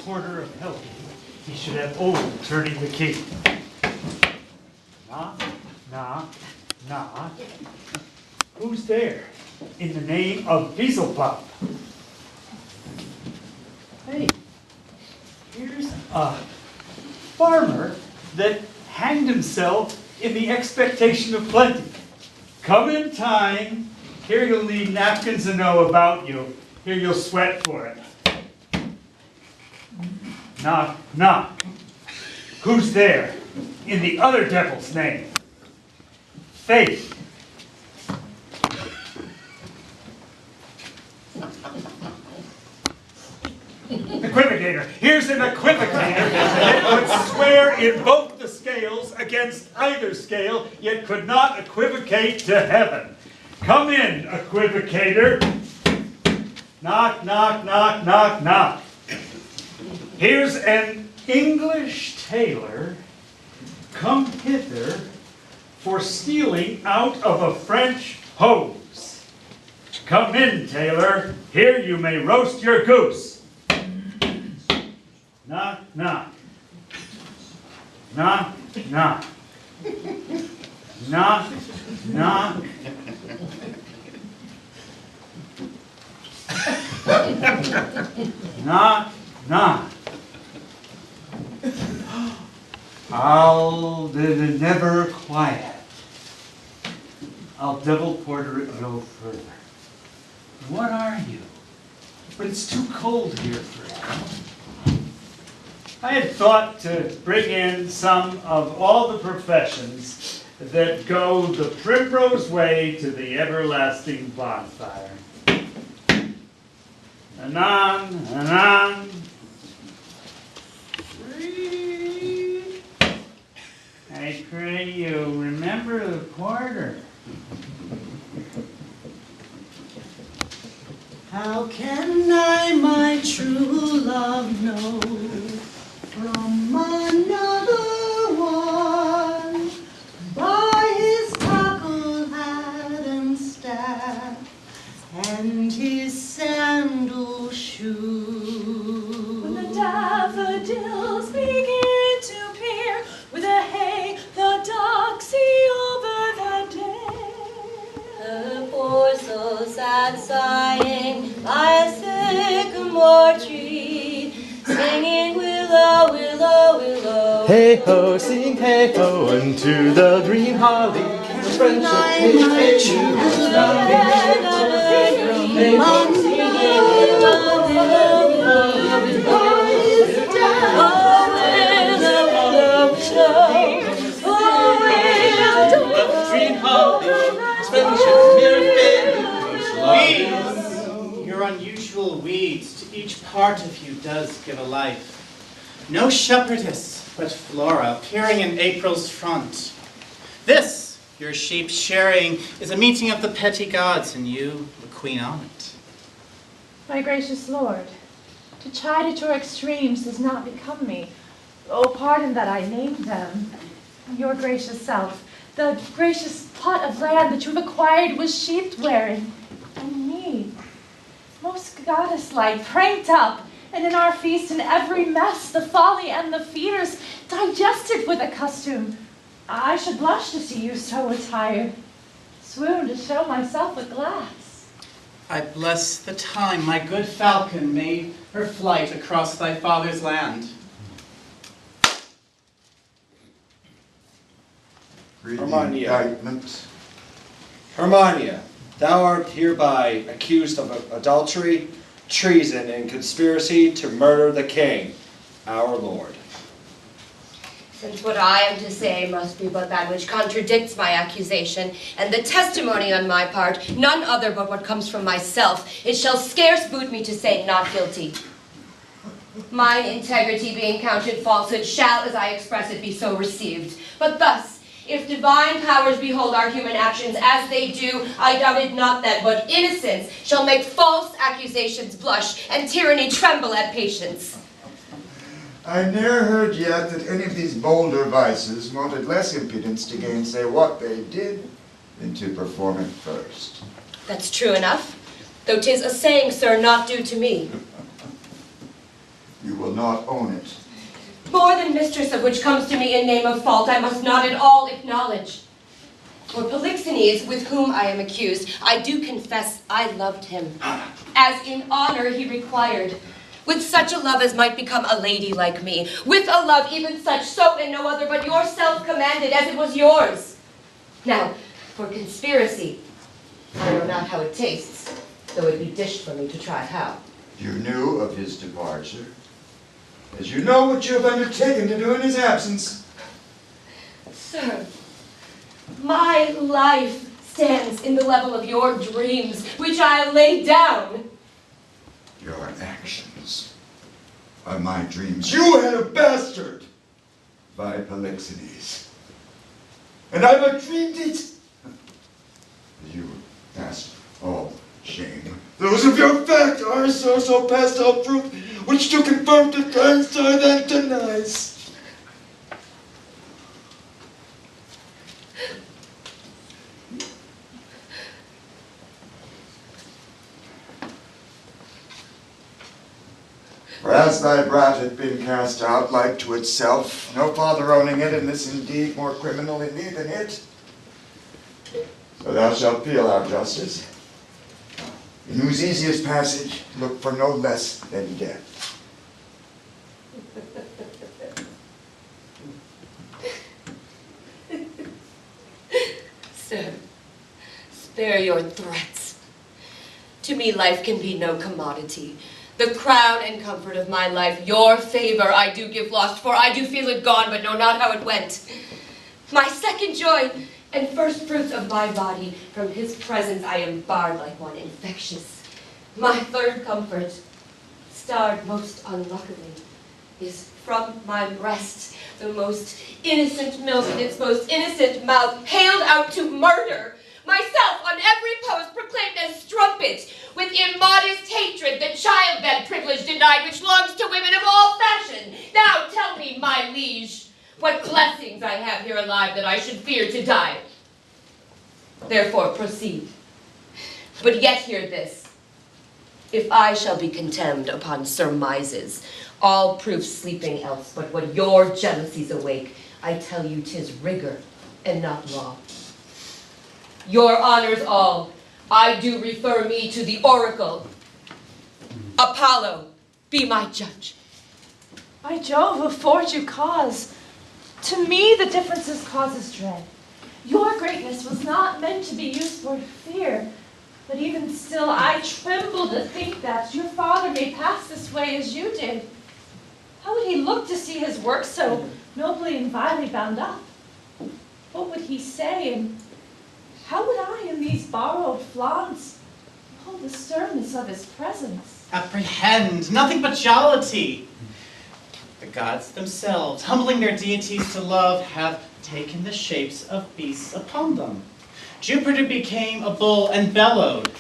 porter of Helgi, he should have old turning the key. Knock, knock, knock. Who's there? In the name of Weaselpop. Hey, here's a farmer that hanged himself in the expectation of plenty. Come in time. Here you'll need napkins to know about you. Here you'll sweat for it. Knock, knock. Who's there? In the other devil's name. Faith. Equivocator. Here's an equivocator that would swear in both the scales against either scale, yet could not equivocate to heaven. Come in, equivocator. Knock, knock, knock, knock, knock. Here's an English tailor come hither for stealing out of a French hose. Come in, tailor. Here you may roast your goose. Knock, knock. Knock, knock. Knock, knock. Knock, knock. I'll never quiet. I'll double porter it no further. What are you? But it's too cold here for you. I had thought to bring in some of all the professions that go the primrose way to the everlasting bonfire. Anon, anon. Read. I pray you remember the porter. How can I my true love know from another one? By his tackle hat and staff and his sandal shoe. When the daffodils begin to peer with a hey, the ducks see over the day. The poor soul sat sighing by a sycamore tree, singing willow, willow, willow. Hey ho, sing hey ho, unto the green holly. Friendship is Weeds, your unusual weeds, to each part of you does give a life. No shepherdess, but Flora, appearing in April's front. This, your sheep sharing, is a meeting of the petty gods, and you, the queen on't. My gracious lord, to chide at your extremes does not become me. Oh, pardon that I named them. Your gracious self, the gracious plot of land that you've acquired was sheathed wearing, and me, most goddess-like, pranked up, and in our feast in every mess, the folly and the feeders digested with a custom. I should blush to see you so attired, swoon to show myself a glass. I bless the time my good falcon made her flight across thy father's land. Read the Hermania. indictment. Hermania, thou art hereby accused of adultery, treason, and conspiracy to murder the king, our lord. Since what I am to say must be but that which contradicts my accusation, and the testimony on my part, none other but what comes from myself, it shall scarce boot me to say not guilty. Mine integrity being counted falsehood shall, as I express it, be so received. But thus, if divine powers behold our human actions as they do, I doubt it not that but innocence shall make false accusations blush, and tyranny tremble at patience. I ne'er heard yet that any of these bolder vices wanted less impudence to gainsay what they did than to perform it first. That's true enough, though 'tis a saying, sir, not due to me. You will will not own it. More than mistress of which comes to me in name of fault, I must not at all acknowledge. For Polixenes, with whom I am accused, I do confess I loved him, as in honor he required. With such a love as might become a lady like me, with a love even such, so in no other but yourself commanded, as it was yours. Now, for conspiracy, I know not how it tastes, though it be dished for me to try how. You knew of his departure, as you know what you have undertaken to do in his absence. Sir, my life stands in the level of your dreams, which I lay down. Your actions are my dreams. You had a bastard by Polixenes, and I but dreamed it. You were past all shame. Those of your fact are so past all proof, which to confirm defends or then denies. For as thy brat had been cast out like to itself, no father owning it, and this indeed more criminal in thee than it, so thou shalt feel our justice, in whose easiest passage look for no less than death. Sir, spare your threats. To me life can be no commodity. The crown and comfort of my life, your favor I do give lost, for I do feel it gone, but know not how it went. My second joy and first fruits of my body, from his presence I am barred like one infectious. My third comfort, starred most unluckily, is from my breast, the most innocent milk in its most innocent mouth, hailed out to murder. Myself on every post proclaimed as strumpet, with immodest hatred the childbed privilege denied which longs to women of all fashion. Now tell me, my liege, what blessings I have here alive that I should fear to die. Therefore proceed. But yet hear this. If I shall be contemned upon surmises, all proofs sleeping else, but what your jealousies awake, I tell you 'tis rigor and not law. Your honors all, I do refer me to the oracle. Apollo, be my judge. By Jove, afford you cause. To me the differences causes dread. Your greatness was not meant to be used for fear, but even still I tremble to think that your father may pass this way as you did. How would he look to see his work so nobly and vilely bound up? What would he say, and how would I in these borrowed flaunts hold the sternness of his presence? Apprehend, nothing but jollity. The gods themselves, humbling their deities to love, have taken the shapes of beasts upon them. Jupiter became a bull and bellowed.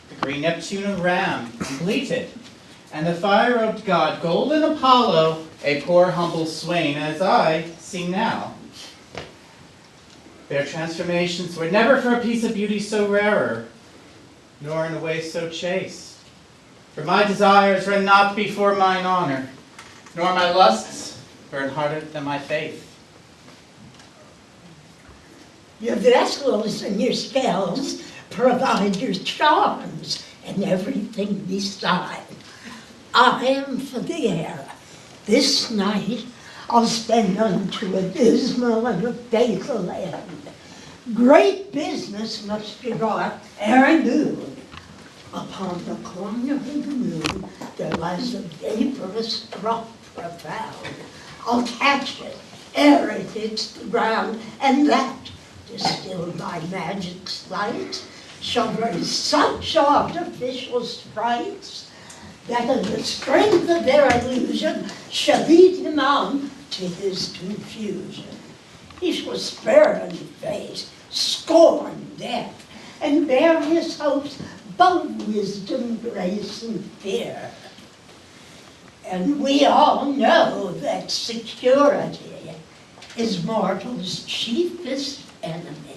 The green Neptune a ram and bleated. And the fire-robed god, golden Apollo, a poor humble swain, as I see now. Their transformations were never for a piece of beauty so rarer, nor in a way so chaste. For my desires run not before mine honor, nor my lusts burn harder than my faith. Your vessels and your spells provide your charms and everything beside. I am for the air. This night I'll spend unto a dismal and a fatal end. Great business must be wrought ere noon. Upon the corner of the moon there lies a vaporous drop profound. I'll catch it ere it hits the ground, and that, distilled by magic's light, shall raise such artificial sprites that in the strength of their illusion shall lead him on to his confusion. He shall spurn fate, scorn death, and bear his hopes both wisdom, grace, and fear. And we all know that security is mortal's chiefest enemy.